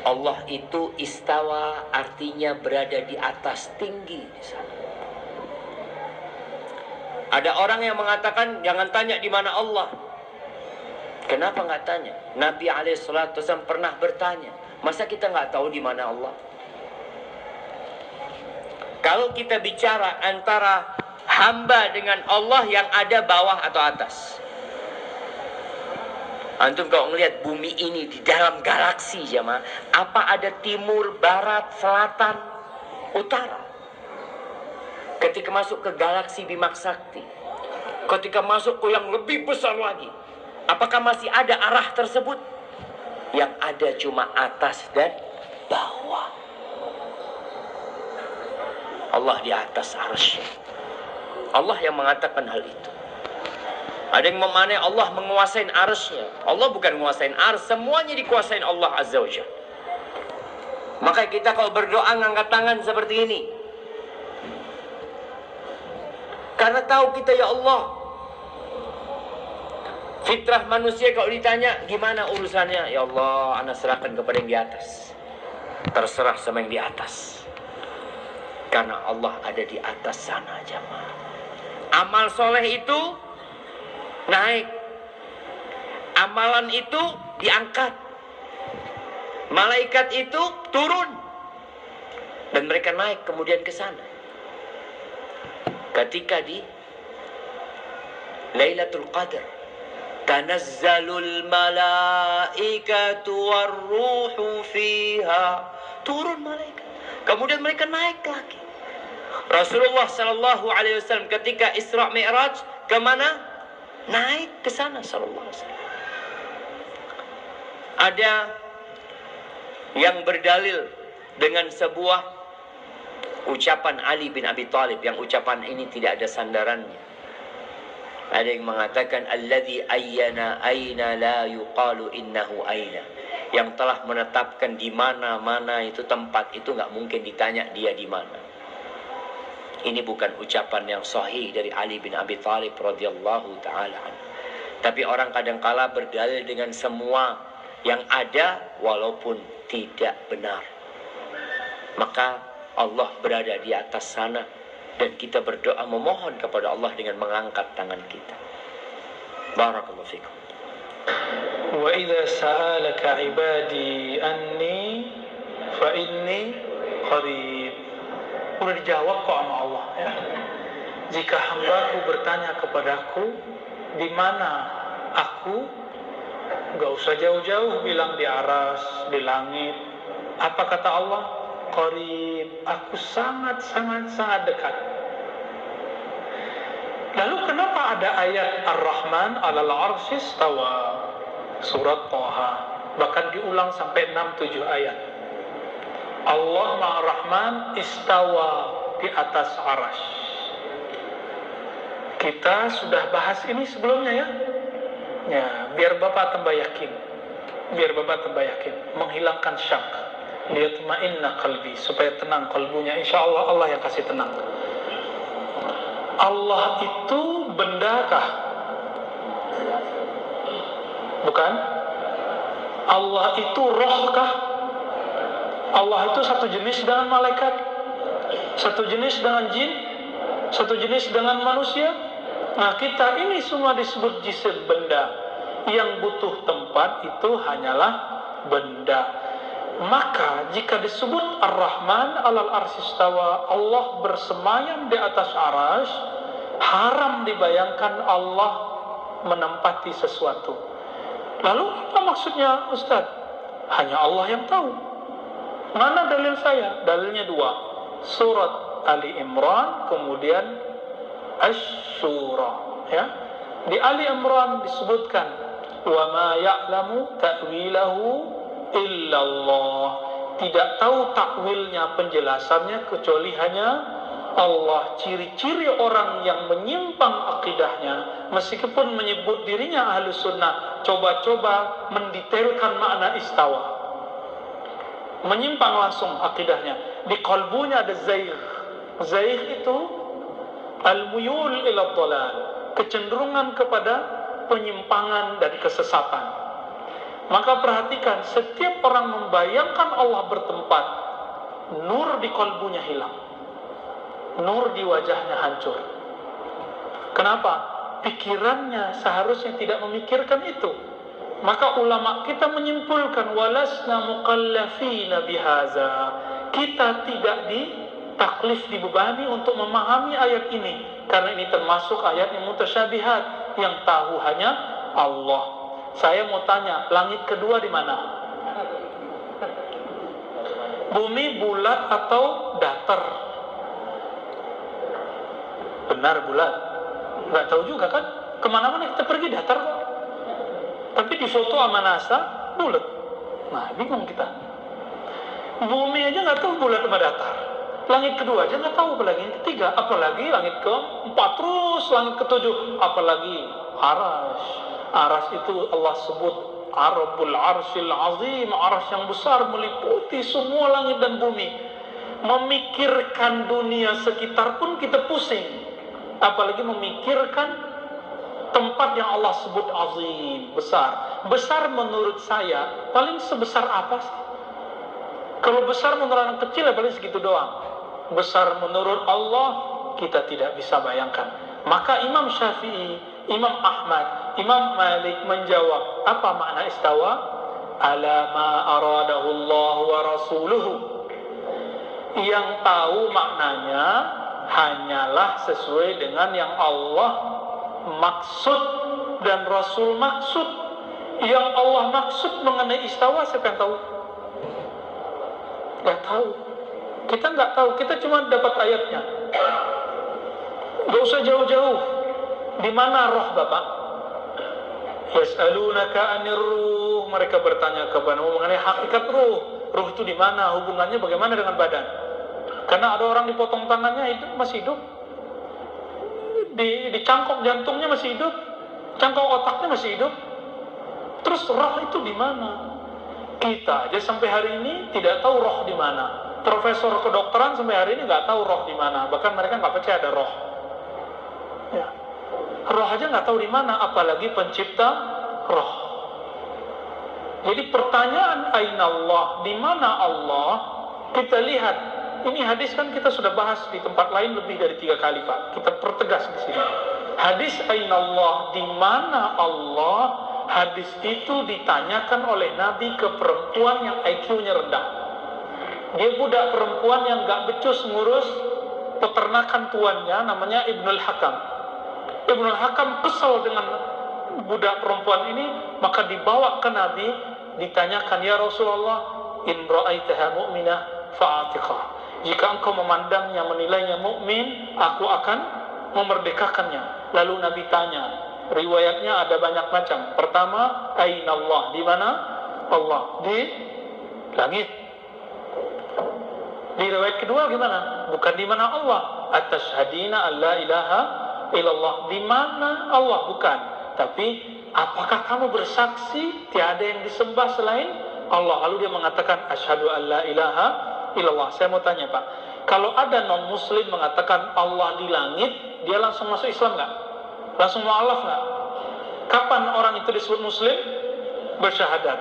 Allah itu istawa artinya berada di atas, tinggi di sana. Ada orang yang mengatakan jangan tanya di mana Allah. Kenapa nggak tanya? Nabi SAW pernah bertanya. Masa kita nggak tahu di mana Allah? Kalau kita bicara antara hamba dengan Allah, yang ada bawah atau atas? Antum kalau melihat bumi ini di dalam galaksi, jemaah, apa ada timur, barat, selatan, utara? Ketika masuk ke galaksi Bima Sakti, ketika masuk ke yang lebih besar lagi, apakah masih ada arah tersebut? Yang ada cuma atas dan bawah. Allah di atas arsy. Allah yang mengatakan hal itu. Ada yang memanai Allah menguasai arsy-Nya. Allah bukan menguasai arsy, semuanya dikuasai Allah Azza wa Jalla. Maka kita kalau berdoa ngangkat tangan seperti ini, karena tahu kita, ya Allah, fitrah manusia kalau ditanya gimana urusannya, ya Allah, ana serahkan kepada yang di atas. Terserah sama yang di atas. Karena Allah ada di atas sana, jemaah. Amal soleh itu naik, amalan itu diangkat, malaikat itu turun, dan mereka naik kemudian ke sana. Ketika di Lailatul Qadar, tanazzalul malaikatu warruhu fiha, turun malaikat, kemudian mereka naik lagi. Rasulullah sallallahu alaihi wasallam ketika Isra Mi'raj kemana? Naik ke sana sallallahu alaihi wasallam. Ada yang berdalil dengan sebuah ucapan Ali bin Abi Thalib, yang ucapan ini tidak ada sandarannya. Ada yang mengatakan alladzi ayyana aina la yuqalu innahu aina, yang telah menetapkan di mana-mana itu tempat itu nggak mungkin ditanya dia di mana. Ini bukan ucapan yang sahih dari Ali bin Abi Thalib radhiyallahu taala anhu. Tapi orang kadangkala berdalil dengan semua yang ada walaupun tidak benar. Maka Allah berada di atas sana, dan kita berdoa memohon kepada Allah dengan mengangkat tangan kita. Barakallahu fikum. Wa idza sa'alaka 'ibadi anni fa inni qarib. Udah dijawab kok sama Allah, ya. Jika hambaku bertanya kepadaku di mana aku, enggak usah jauh-jauh bilang di aras, di langit. Apa kata Allah? Qarib, aku sangat dekat. Lalu kenapa ada ayat Ar-Rahman 'alal 'arsy istawa? Surat Thaha, bahkan diulang sampai 6-7 ayat. Allah Maha Rahman istawa di atas arasy. Kita sudah bahas ini sebelumnya, ya. Ya, biar Bapak tambah yakin. Menghilangkan syak. Liyatma'inna qalbi, supaya tenang kalbunya. Insyaallah Allah yang kasih tenang. Allah itu bendakah? Bukan. Allah itu rohkah? Allah itu satu jenis dengan malaikat, satu jenis dengan jin, satu jenis dengan manusia. Nah, kita ini semua disebut jisim, benda. Yang butuh tempat itu hanyalah benda. Maka jika disebut Ar-Rahman 'alal 'arsy istawa, Allah bersemayam di atas arasy, haram dibayangkan Allah menempati sesuatu. Lalu apa maksudnya, Ustaz? Hanya Allah yang tahu. Mana dalil saya? Dalilnya 2. Surat Ali Imran, kemudian Asy-Syura, ya. Di Ali Imran disebutkan wa ma ya'lamu ta'wilahu illallah, tidak tahu takwilnya, penjelasannya, kecuali hanya Allah. Ciri-ciri orang yang menyimpang akidahnya, meskipun menyebut dirinya ahlu sunnah, coba-coba mendetailkan makna istawa, menyimpang langsung akidahnya. Di kalbunya ada zaigh. Zaigh itu al-muyul ila dhalal, kecenderungan kepada penyimpangan dan kesesatan. Maka perhatikan, setiap orang membayangkan Allah bertempat, nur di kalbunya hilang, nur di wajahnya hancur. Kenapa? Pikirannya seharusnya tidak memikirkan itu. Maka ulama kita menyimpulkan, walasna mukallafina bihaza, kita tidak ditaklif, dibebani untuk memahami ayat ini, karena ini termasuk ayat yang mutasyabihat, yang tahu hanya Allah. Saya mau tanya, langit kedua di mana? Bumi bulat atau datar? Benar bulat. Nggak tahu juga kan? Kemana-mana kita pergi datar kok. Tapi di foto sama NASA bulat. Nah, bingung kita. Bumi aja nggak tahu bulat sama datar. Langit kedua aja nggak tahu, apalagi yang ketiga, apalagi langit keempat, terus langit ketujuh, apalagi aras. Aras itu Allah sebut Rabbul Arsyil Azim, aras yang besar meliputi semua langit dan bumi. Memikirkan dunia sekitar pun kita pusing, apalagi memikirkan tempat yang Allah sebut azim, besar. Besar menurut saya paling sebesar apa sih? Kalau besar menurut anak kecil ya paling segitu doang. Besar menurut Allah kita tidak bisa bayangkan. Maka Imam Syafi'i, Imam Ahmad, Imam Malik menjawab, apa makna istawa? Ala ma aradahu Allah wa rasuluhu. Yang tahu maknanya hanyalah sesuai dengan yang Allah maksud dan Rasul maksud. Yang Allah maksud mengenai istawa siapa yang tahu? Gak tahu. Kita gak tahu, kita cuma dapat ayatnya. Gak usah jauh-jauh. Di mana roh Bapak? Yas'alunaka 'anir ruh, mereka bertanya kepadamu mengenai hakikat ruh. Ruh itu di mana? Hubungannya bagaimana dengan badan? Karena ada orang dipotong tangannya hidup, masih hidup. Di cangkok jantungnya masih hidup, cangkok otaknya masih hidup. Terus roh itu di mana? Kita aja sampai hari ini tidak tahu roh di mana. Profesor kedokteran sampai hari ini nggak tahu roh di mana. Bahkan mereka nggak percaya ada roh. Ya. Roh aja nggak tahu di mana, apalagi pencipta roh. Jadi pertanyaan aina Allah, di mana Allah? Kita lihat. Ini hadis kan kita sudah bahas di tempat lain lebih dari 3 kali Pak. Kita pertegas di sini. Hadis aina Allah, di mana Allah? Hadis itu ditanyakan oleh Nabi ke perempuan yang IQ-nya rendah. Dia budak perempuan yang gak becus ngurus peternakan tuannya, namanya Ibnul Hakam. Ibnul Hakam kesal dengan budak perempuan ini, maka dibawa ke Nabi, ditanyakan, ya Rasulullah, in ra'aitaha mu'minah fa'atiqah. Jika engkau memandangnya, menilainya mukmin, aku akan memerdekakannya. Lalu Nabi tanya, riwayatnya ada banyak macam. Pertama, aina Allah, di mana Allah? Di langit. Di riwayat kedua gimana? Bukan di mana Allah. Atashhadina alla ilaha illallah. Di mana Allah? Bukan. Tapi apakah kamu bersaksi tiada yang disembah selain Allah? Lalu dia mengatakan asyhadu alla ilaha illallah. Saya mau tanya Pak, kalau ada non muslim mengatakan Allah di langit, dia langsung masuk Islam nggak? Langsung mu'alaf nggak? Kapan orang itu disebut muslim? Bersyahadat.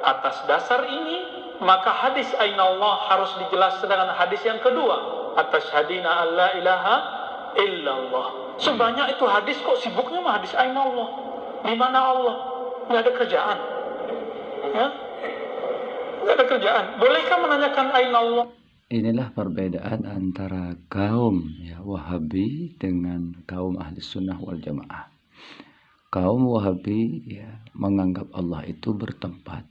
Atas dasar ini, maka hadis aina Allah harus dijelaskan dengan hadis yang kedua, atashhadina alla ilaha illallah. Sebanyak itu hadis, kok sibuknya mah hadis aina Allah? Di mana Allah? Nggak ada kerjaan. Ya? Nggak ada kerjaan. Bolehkah menanyakan aina Allah? Inilah perbedaan antara kaum Wahabi dengan kaum Ahli Sunnah wal Jamaah. Kaum Wahabi menganggap Allah itu bertempat,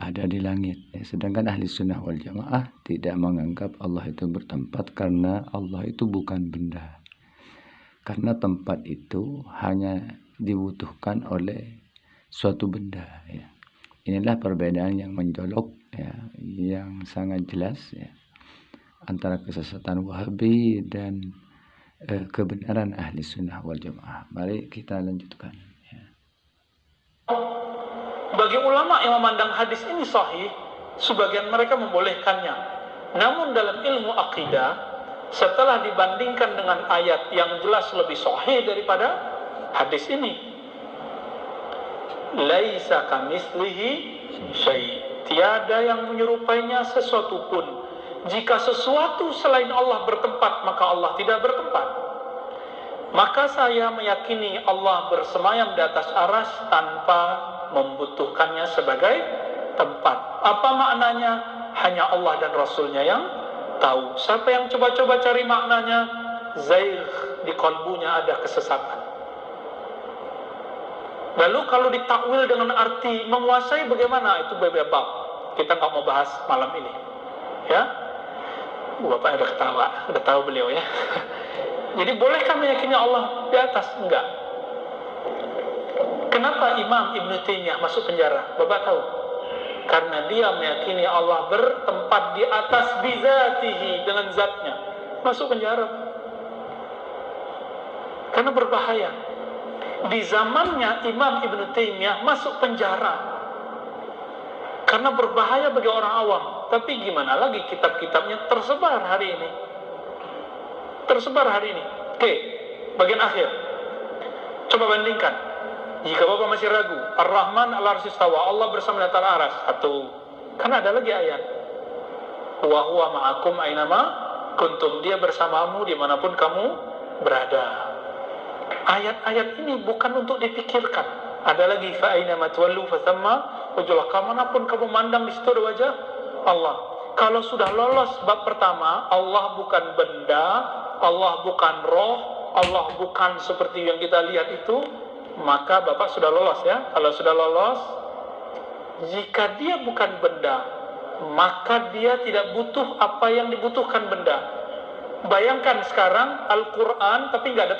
ada di langit. Sedangkan Ahli Sunnah wal Jamaah tidak menganggap Allah itu bertempat, karena Allah itu bukan benda. Karena tempat itu hanya dibutuhkan oleh suatu benda. Inilah perbedaan yang mencolok, yang sangat jelas antara kesesatan Wahabi dan kebenaran Ahli Sunnah wal Jamaah. Mari kita lanjutkan. Bagi ulama yang memandang hadis ini sahih, sebagian mereka membolehkannya. Namun dalam ilmu akidah, setelah dibandingkan dengan ayat yang jelas lebih sahih daripada hadis ini, Laisa kamitslihi syai'. Tiada yang menyerupainya sesuatu pun. Jika sesuatu selain Allah bertempat, maka Allah tidak bertempat. Maka saya meyakini Allah bersemayam di atas aras tanpa membutuhkannya sebagai tempat. Apa maknanya? Hanya Allah dan Rasulnya yang tahu. Siapa yang coba-coba cari maknanya, zaigh, di kalbunya ada kesesatan. Lalu kalau ditakwil dengan arti menguasai bagaimana? Itu bab. Kita nggak mau bahas malam ini. Ya, Bapak udah ketawa, udah tahu beliau ya. Jadi bolehkah meyakini Allah di atas? Enggak. Kenapa Imam Ibn Taimiyah masuk penjara? Bapak tahu? Karena dia meyakini Allah bertempat di atas bizatihi, dengan zatnya. Masuk penjara. Karena berbahaya. Di zamannya Imam Ibn Taimiyah masuk penjara karena berbahaya bagi orang awam. Tapi gimana lagi, kitab-kitabnya tersebar hari ini. Oke, bagian akhir. Coba bandingkan. Jika Bapak masih ragu, Ar-Rahman al-Arsy istawa, Allah bersama di atas aras. Satu. Kan ada lagi ayat. Wa huwa ma'akum ainama kuntum. Dia bersamamu dimanapun kamu berada. Ayat-ayat ini bukan untuk dipikirkan. Ada lagi, fa ainama tuwallu fathamma wajhullah. Kemanapun kamu mandang, di situ ada wajah Allah. Kalau sudah lolos bab pertama, Allah bukan benda, Allah bukan roh, Allah bukan seperti yang kita lihat itu, maka Bapak sudah lolos ya. Kalau sudah lolos, jika dia bukan benda, maka dia tidak butuh apa yang dibutuhkan benda. Bayangkan sekarang Al-Quran tapi nggak ada